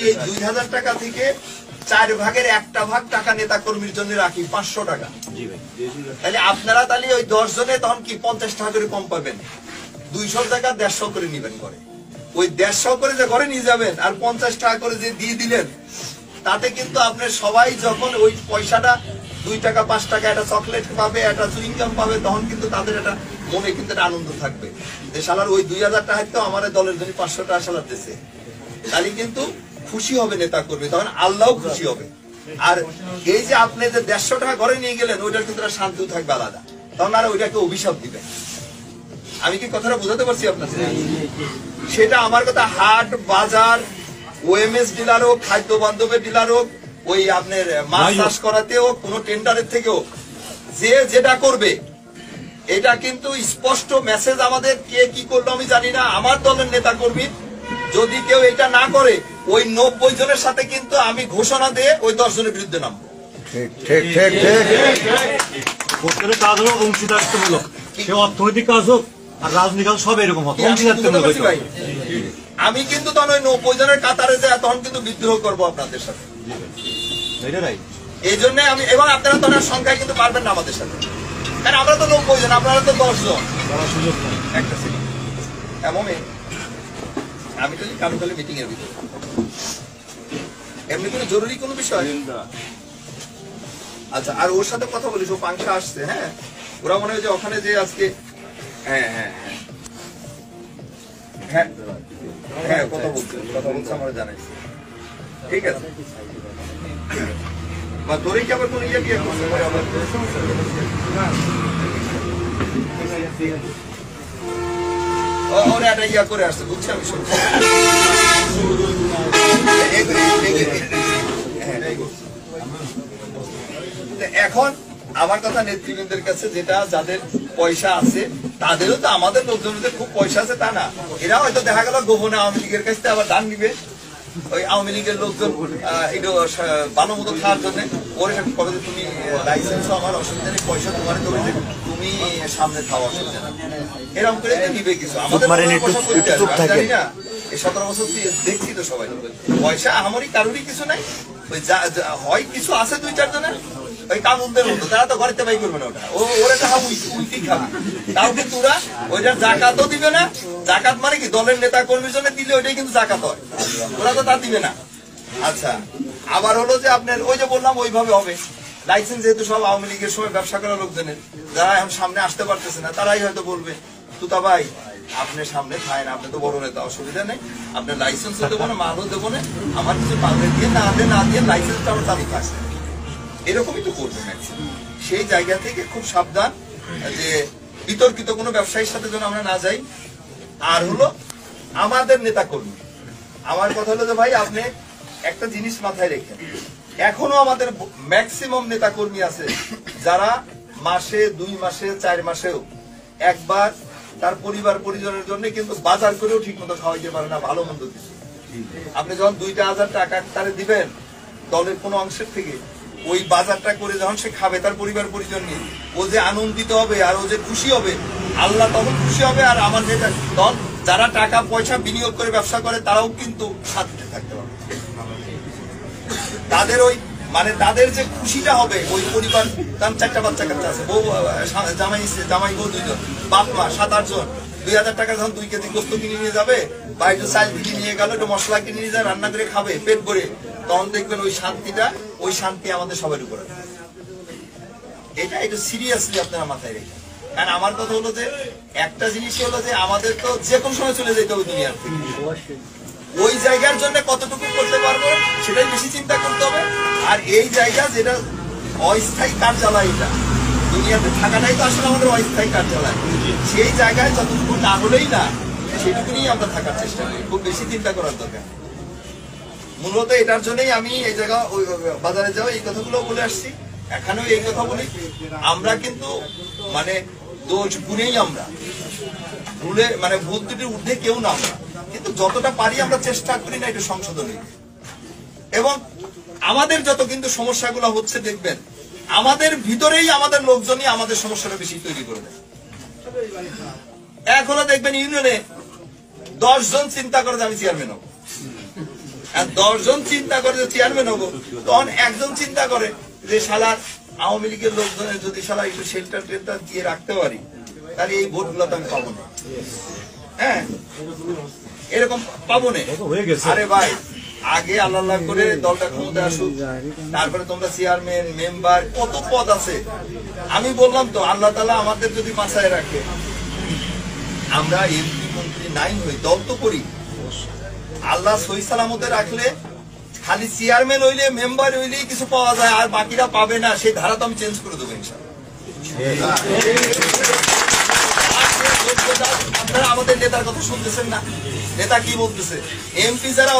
এই 2000 টাকা থেকে 4 ভাগের 1টা ভাগ টাকা নেতা কর্মীর জন্য রাখি 500 টাকা। তাহলে আপনারা তাহলে ওই 10 জনে তখন কি 50 টাকা করে কম পাবেন, 200 টাকা 150 করে নিবেন করে। ওই 150 করে যে ঘরে নিয়ে যাবেন আর 50 টাকা করে যে দিয়ে দিলেন, তাতে কিন্তু আপনার সবাই যখন ওই পয়সাটা 2 টাকা 5 টাকা একটা চকলেট পাবে, একটা চুইংগাম পাবে, তখন কিন্তু তাদের একটা মনে কিন্তু একটা আনন্দ থাকবে যে শালার ওই 2000 টাকা তো আমার দলের জন্য 500 টাকা শালার দিয়েছে। তাহলে কিন্তু খুশি হবে নেতা কর্মী, তখন আল্লাহও খুশি হবে। আর এই যে আপনি যে 150 টাকা ঘরে নিয়ে গেলেন, ওইটার কিন্তু শান্তিও থাকবে আলাদা, তখন আর ওইটাকে অভিশাপ দিবেন। আমি কি কথাটা বোঝাতে পারছি আপনাদের? সেটা আমার কথা হাট বাজার, ওএমএস ডিলার হোক, খাদ্য বান্ধবের ডিলার হোক, ওই আপনার মাছ চাষ করাতেও কোনো টেন্ডারের থেকেও যে যেটা করবে, এটা কিন্তু স্পষ্ট মেসেজ আমাদের। কে কি করলো আমি জানি না, আমার দলের নেতা কর্মী যদি কেউ এটা না করে, ওই 90 জনের সাথে কিন্তু আমি ঘোষণা দিয়ে ওই 10 জনের বিরুদ্ধে নামবো। প্রত্যেকটা কাজ হলো অংশীদারিত্বমূলক, সে অর্থনৈতিক কাজ হোক আর রাজনৈতিক কাজ সব এরকম হবে, অংশীদারিত্বমূলক। আমি কিন্তু তখন ওই 90 জনের কাতারে যায় তখন কিন্তু বিদ্রোহ করবো আপনাদের সাথে। এই জন্য আমি, এবং আপনারা তখন সংখ্যায় কিন্তু পারবেন না আমাদের সাথে, কারণ আমরা তো 90 জন, আপনারা তো 10 জন। একটা সেকেন্ড, এমন আমি তো কানুকালে মিটিং এর ভিতরে এমনি কোনো জরুরি কোনো বিষয়। আচ্ছা, আর ওর সাথে কথা বলিস, ও পাংশা আসছে। হ্যাঁ, ওরা মনে হয় যে ওখানে যে আজকে, হ্যাঁ হ্যাঁ হ্যাঁ হ্যাঁ কথা বলছে আমার জানাইছে। ঠিক আছে, বা তোরে কি আবার কোন ইয়ে বিয়ে করছে আবার? ওরা একটা ইয়া করে আসছে, বুঝছি আমি শুনছি। এখন আমার কথা নেতৃবৃন্দের কাছে, যেটা যাদের পয়সা আছে তাদেরও তো, আমাদের লোকজনদের খুব পয়সা আছে তা না, এরা হয়তো দেখা গেল গোপনে আওয়ামী লীগের কাছ থেকে আবার দান নিবে। ওই আওয়ামী লীগের লোকজন একটু ভালো মতো খাওয়ার জন্য ওর কবে যে তুমি লাইসেন্স আমার অসুবিধা নেই, পয়সা তোমার দেবে, তুমি সামনে খাওয়া অসুবিধা না, এরকম করে নিবে কিছু। আমাদের জানি না, এই 17 বছর দেখছি তো সবাই, পয়সা আমারই কারোরই কিছু নাই। ওই হয় কিছু আছে 2-4 জনের, ওই কামুনদের মতো, তারা তো ঘরেতে বাই করবে না, ওটা ওরা তো উল্টি খাবে। তাও কিন্তু ওরা ওইটার জাকাতও দিবে না। জাকাত মানে কি, দলের নেতা কর্মীর জন্য দিলে ওইটাই কিন্তু জাকাত হয়, ওরা তো তা দিবে না। আচ্ছা, আবার হলো যে আপনার ওই যে বললাম ওইভাবে হবে। লাইসেন্স যেহেতু সব আওয়ামী লীগের সময় ব্যবসা করা লোকজনের, যারা এখন সামনে আসতে পারতেছে না, তারাই হয়তো বলবে তুতা ভাই আপনি সামনে খায়, আপনি তো বড় নেতা, অসুবিধা নেই, আপনার লাইসেন্সও দেবো না, মালও দেবো না, আমার কিছু পাবে দিয়ে না দিয়ে লাইসেন্সটা আমরা চালু থাকছে, এরকমই তো করবে ম্যাক্সিমাম। সেই জায়গা থেকে খুব সাবধান যে বিতর্কিত কোনো ব্যবসায়ীর সাথে যেন আমরা না যাই। আর হলো আমাদের নেতা কর্মী, আমার কথা হলো যে ভাই আপনি একটা জিনিস মাথায় রেখেন, এখনো আমাদের ম্যাক্সিমাম নেতা কর্মী আছে যারা মাসে 2 মাসে 4 মাসেও একবার তার পরিবার পরিজনের জন্য কিন্তু বাজার করেও ঠিক মতো খাওয়াইতে পারে না, ভালো মন্দ কিছু। আপনি যখন 2,000 টাকা তারে দিবেন দলের কোনো অংশের থেকে, ওই বাজারটা করে যখন সে খাবে তার পরিবার পরিজন নিয়ে, ও যে আনন্দিত হবে আর ও যে খুশি হবে, আল্লাহ তখন খুশি হবে। আর আমার নেতা দল যারা টাকা পয়সা বিনিয়োগ করে ব্যবসা করে, তারাও কিন্তু শান্তিতে থাকতে পারবে। তাদের ওই মানে তাদের যে খুশিটা হবে, ওই পরিবার, তার 4টা বাচ্চা কাচ্চা আছে, বউ জামাই বউ 2 জন, বাপ মা 7-8 জন, 2,000 টাকা যখন 2 কেজি গোস্ত কিনে নিয়ে যাবে, বা একটু চাল কিনে নিয়ে গেল, একটু মশলা কিনে নিয়ে যায়, রান্না করে খাবে পেট ভরে, তখন দেখবেন ওই শান্তিটা, ওই শান্তি আমাদের সবার উপরে। এটা একটু সিরিয়াসলি আপনারা মাথায় রেখে। কারণ আমার কথা হলো যে একটা জিনিস হলো যে আমাদের তো যে কোনো সময় চলে যেতে হবে দুনিয়ার থেকে, ওই জায়গার জন্য কতটুকু করতে পারবো সেটাই বেশি চিন্তা করতে হবে। আর এই জায়গা যেটা অস্থায়ী কার্যালয়, এটা দুনিয়াতে থাকাটাই তো আসলে আমাদের অস্থায়ী কার্যালয়, সেই জায়গায় যতটুকু না হলেই না, সেটুকু নিয়ে আমরা থাকার চেষ্টা করি, খুব বেশি চিন্তা করার দরকার। মূলত এটার জন্যই আমি এই জায়গা ওই বাজারে যাও এই কথাগুলো বলে আসছি, এখানেও এই কথা বলি। আমরা কিন্তু মানে দোষ গুণেই আমরা ভুলে, মানে ভুল ত্রুটির ঊর্ধ্বে কেউ না আমরা, কিন্তু যতটা পারি আমরা চেষ্টা করি না একটু সংশোধনের। এবং আমাদের যত কিন্তু সমস্যাগুলো হচ্ছে দেখবেন, আমাদের ভিতরেই আমাদের লোকজনই আমাদের সমস্যাটা বেশি তৈরি করে দেয়। এখনো দেখবেন ইউনিয়নে 10 জন চিন্তা করে যে আমি চেয়ারম্যান হব, আর 10 জন চিন্তা করে যে চেয়ারম্যান হবো, তখন একজন চিন্তা করে যে শালার আওয়ামী লীগের লোকজনের যদি শালা একটু শেল্টার টেল্টার দিয়ে রাখতে পারি, তাহলে এই ভোটগুলো তো আমি পাবো না। হ্যাঁ, এরকম পাবো না। হয়ে গেছে। আরে ভাই, আগে আল্লাহ করে দলটা ক্ষমতা আসুক, তারপরে তোমরা চেয়ারম্যান মেম্বার কত পদ আছে। আমি বললাম তো, আল্লাহ তাআলা আমাদের যদি বাঁচায় রাখে, আমরা এমপি মন্ত্রী নাই হই, দল তো করি। আল্লাহ সহি সালামতে রাখলে খালি চেয়ারম্যান হইলে মেম্বার হইলেই কিছু পাওয়া যায়, আর বাকিরা পাবে না, সেই ধারা তো আমি চেঞ্জ করে দেবো ইনশাআল্লাহ। আপনারা আমাদের নেতার কথা শুনতেছেন না? নেতা কি বলতেছে? এমপি যারা